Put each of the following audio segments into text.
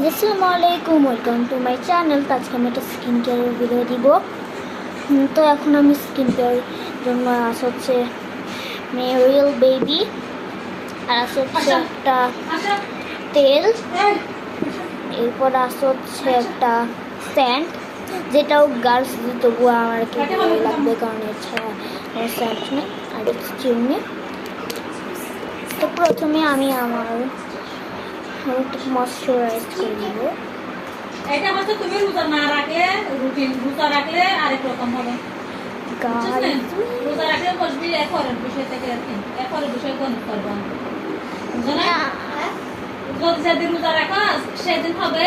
আসসালামু আলাইকুম, welcome to my channel. তো আজকে আমি একটা স্কিন কেয়ারের ভিডিও দিব। তো এখন আমি স্কিন কেয়ারের জন্য হচ্ছে রিয়েল বেবি, আর হচ্ছে একটা তেল, এরপর হচ্ছে একটা স্যান্ড, যেটাও গার্লস তবুও আমার কি লাগবে, কারণ এছাড়া স্যান্ড নেই আর চিনি। তো প্রথমে আমি আমার ময়শ্চারাইজ করে নেব। এটা হচ্ছে তুমি রোজা না রাখলে রুটিন, রোজা রাখলে আরেক রকম হবে। রোজা রাখলে বসবি এরপরের বিষয় থেকে এরপরের বিষয় গণিত করবা, যেদিন রোজা রাখা সেদিন হবে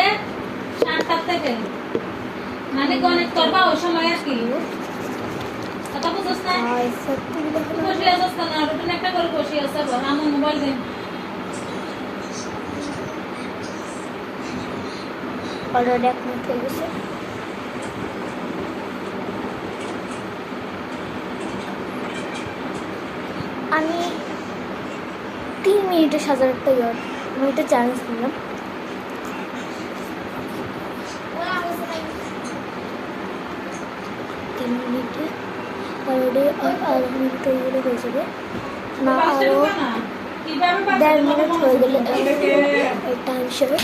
7টা থেকে, মানে গণিত করবা ওই সময় আর কি কথা বুঝছ না? বসে আসছ না, রুটিন একটা করে বসে আসছে। আমার মোবাইল দিন অলরেডি 1 মিনিট হয়ে গেছে। আমি 3 মিনিটে সাজার একটা আমি একটা চ্যালেঞ্জ নিলাম। 3 মিনিটে অলরেডি 1/2 মিনিট হয়ে যাবে না, আরও 1.5 মিনিট হয়ে গেলে টাইম হিসেবে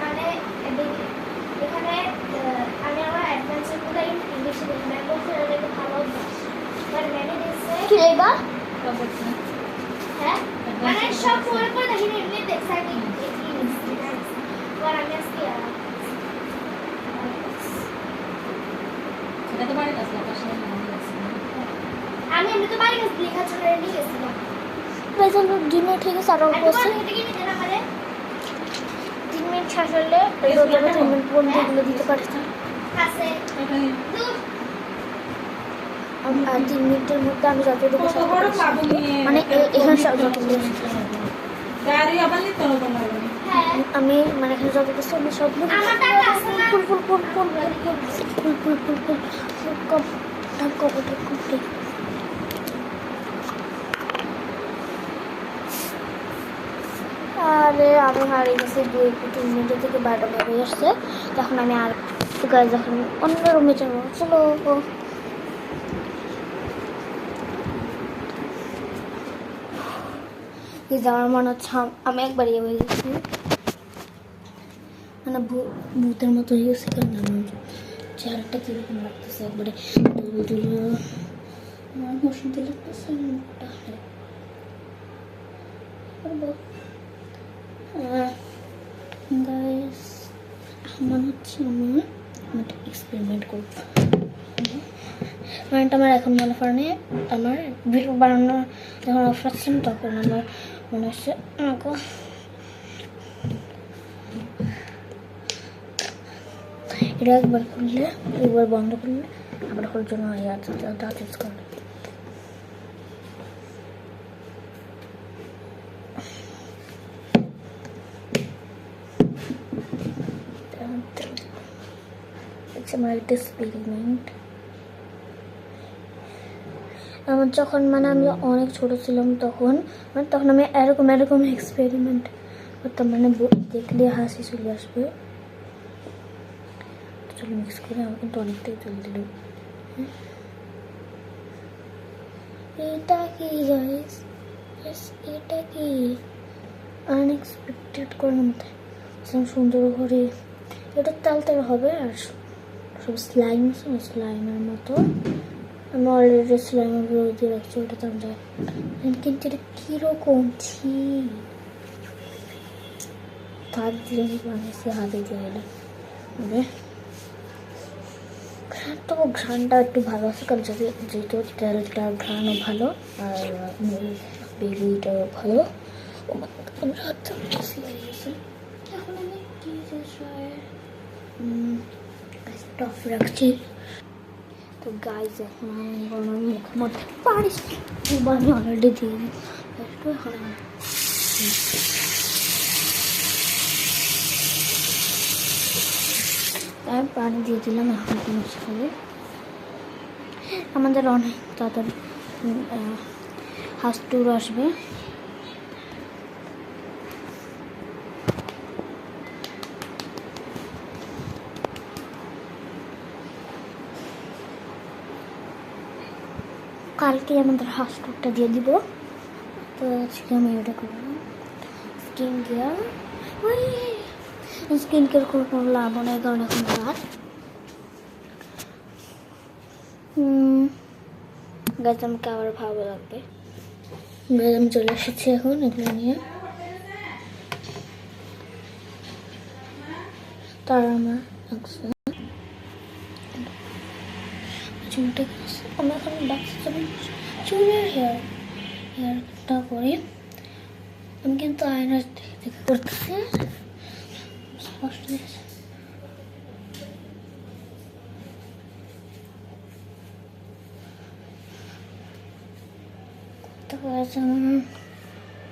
মানে এখানে আমি আমার অ্যাডভান্সগুলো ইংলিশে লিখলাম, বলতে ভালো কি লেবা হ্যাঁ, মানে সব পড়ে পড়ে দেখি এমনি দেখছি আর আমি আজকে এটা তো বাড়ি কাছে পাশে আমি এমনি তো বাড়ি কাছে লেখা চলে নিয়ে গেছিলাম। বেজন 2 মিনিট ঠিক আছে, আর অল্প আছে। 3 মিনিট শেষ হলে রোদে 3 মিনিট বন্ধুগুলো দিতে পারছি আছে আর 3 মিনিটের মধ্যে আমি যতটুকু মানে এখানে যতটুকু আমি মানে এখানে যতটুকু আমি সব ফুল ফুল ফুল ফুল ফুল ফুল ফুল ফুল ফুল আরে আমি হারিয়ে গেছি 2-3 মিনিটের থেকে 12টা বেজে আসছে। তখন আমি আর যখন অন্য রুমে যাবো, চলো। আমার মনে হচ্ছে আমি একবার ইয়ে হয়ে গেছি, মানে ভূতের মতো হয়ে গেছে। কারণ আমার চেহারাটা কীরকম লাগতেছে, একবারে আমার মশিনতে লাগতেছে মুখটা। গাইস মনে হচ্ছে আমি একটা এক্সপেরিমেন্ট করব। মানে আমার এখন মনে পড়ে আমার ভিডিও বানানো যখন অফার ছিল, তখন আমার মনে হচ্ছে এটা একবার খুললে একবার বন্ধ করলে আবার খোলার জন্য দাঁত ইউজ করলে আমার একটা এক্সপেরিমেন্ট। আমার যখন মানে আমি অনেক ছোট ছিলাম তখন আমি এরকম এক্সপেরিমেন্ট করতাম, মানে দেখলে হাসি চলে আসবে। চলো মিক্স করে, আমার কিন্তু অনেকটাই চলে দিল। এটা কি গাইস, এটা কি আনএক্সপেক্টেড করার মতো সুন্দর করে এটা তালতে হবে। আর সব স্লাইমের মতো আমি অলরেডি স্লাইমের গুলো দিয়ে রাখছি, ওটা তো আমি যাই, কিন্তু এটা কীরকম ছি হাত দিয়ে বানিয়েছি, হাতে দিয়ে গেলে তো ঘ্রাণটা একটু ভালো আছে, কারণ যেহেতু তেলটা ঘ্রাণও ভালো আর বেবিটা ভালো। ও আমার হাতটা ছিঁড়ে গেছে। এখন আমি কি স্টফ রাখছি। তো গাইজ এখন আমি আমার মুখের মধ্যে পারিস আমি অলরেডি দিয়ে দিই। এখন আমি পানি দিয়ে দিলাম। এখন জিনিস খাবে আমাদের অনেক তাড়াতাড়ি হাউস ট্যুর আসবে। কালকে আমাদের হাউস ট্যুরটা দিয়ে দিব। তো আজকে আমি এটা করলাম স্কিন কেয়ার। স্কিন কেয়ার করে কোনো লাভ নেই, কারণ এখন রাত। গাছ আমাকে আবার ভালো লাগবে। গাছ আমি চলে এসেছি এখন এগুলো নিয়ে। তার আমার চুলটা আমরা এখন চুলের হেয়ারটা করি। আমি কিন্তু আয়নার দেখে করতেছি স্পষ্ট।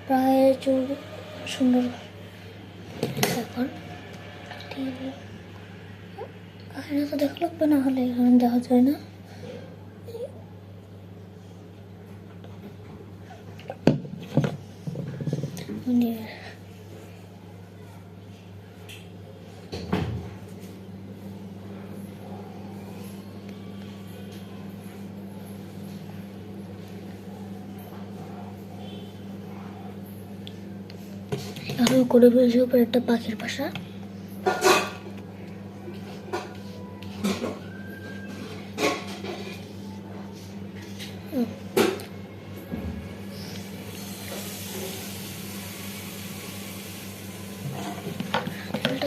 প্রায় চুল সুন্দর এখন আয়না তো দেখা লাগবে, না হলে এখানে দেখা যায় না। এখন করে ফেলছি উপরে একটা পাখির বাসা।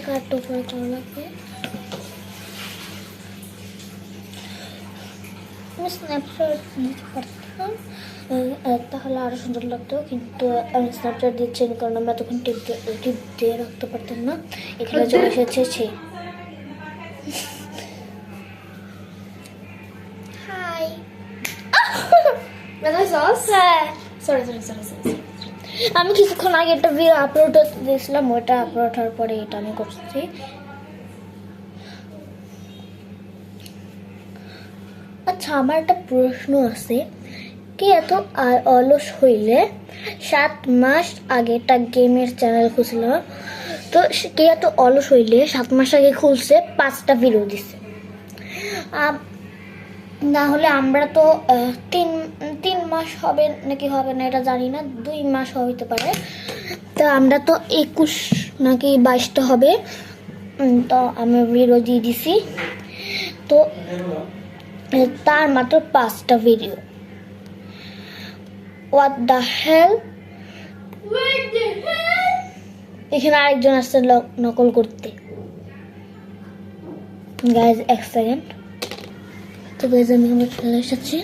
কাটতে উপরে করা লাগবে। আমি স্ন্যাপচ্যাট দিতে পারতাম, তাহলে আরো সুন্দর লাগতো, কিন্তু আমি স্ন্যাপচ্যাট দিচ্ছি না, কারণ আমরা তখন টিপ দিয়ে রাখতে পারতাম না। এখানে চলে এসেছে। হাই আমি কিছুক্ষণ আগে একটা ভিডিও আপলোড দিয়েছিলাম, ওইটা আপলোড হওয়ার পরে এটা আমি করছি। আচ্ছা, আমার একটা প্রশ্ন আছে, কি এত অলস হইলে 7 মাস আগে একটা গেমের চ্যানেল খুলছিল, তো কে এত অলস হইলে 7 মাস আগে খুলছে 5টা ভিডিও দিছে? না হলে আমরা তো 3 মাস হবে নাকি হবে না এটা জানি না, 2 মাস হইতে পারে। তো আমরা তো 21 নাকি 22টা হবে, তো আমি ভিডিও দিয়ে দিছি। তো তার মাত্র 5টা ভিডিও। হোয়াট দ্য হেল, এখানে আরেকজন আসছে নকল করতে। গাইজ এক সেকেন্ড। তো গাইজ আমি আমার চলে এসেছি।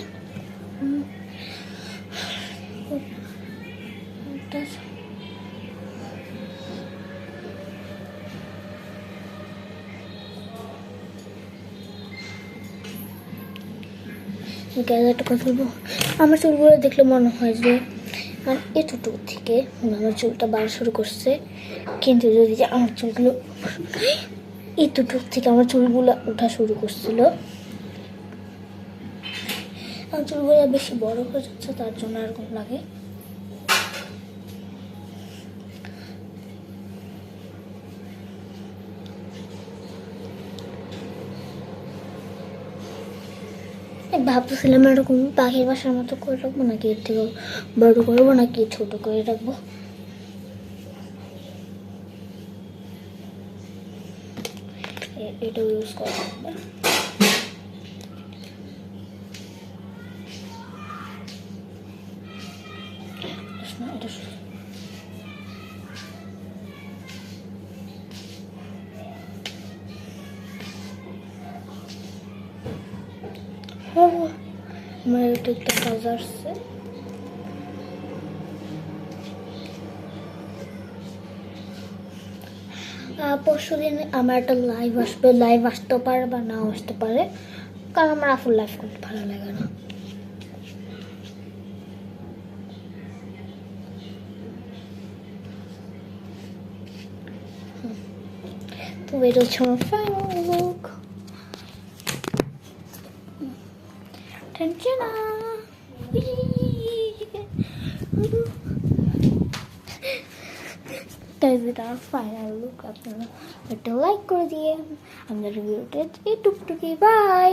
একটা কথা বলবো, আমার চুলগুলো দেখলে মনে হয় যে এতটুকু থেকে আমার চুলটা বাড়া শুরু করছে, কিন্তু যদি আমার চুলগুলো এতটুকু থেকে আমার চুলগুলো ওঠা শুরু করছিল, আমার চুলগুলো বেশি বড় হয়ে যাচ্ছে, তার জন্য এরকম লাগে। ভাবতেছিলাম এরকম পাখির বাসার মতো করে রাখবো, নাকি এর থেকে বড় করবো, নাকি ছোট করে রাখবো। এটা ইউজ করা হবে। আমার এটা একটা কাজ আসছে। পরশু দিন আমার একটা লাইভ আসবে, লাইভ আসতে পারে বা নাও আসতে পারে, কারণ আমার আফুল লাইভ করতে ভালো লাগে না। তো এটা হচ্ছে আমার ফাইনাল লুক। টেনশনা এটা ফাইনাল লুক। আপনারা একটা লাইক করে দিয়ে আমাদের ভিডিওটা টুকটুকি বাই।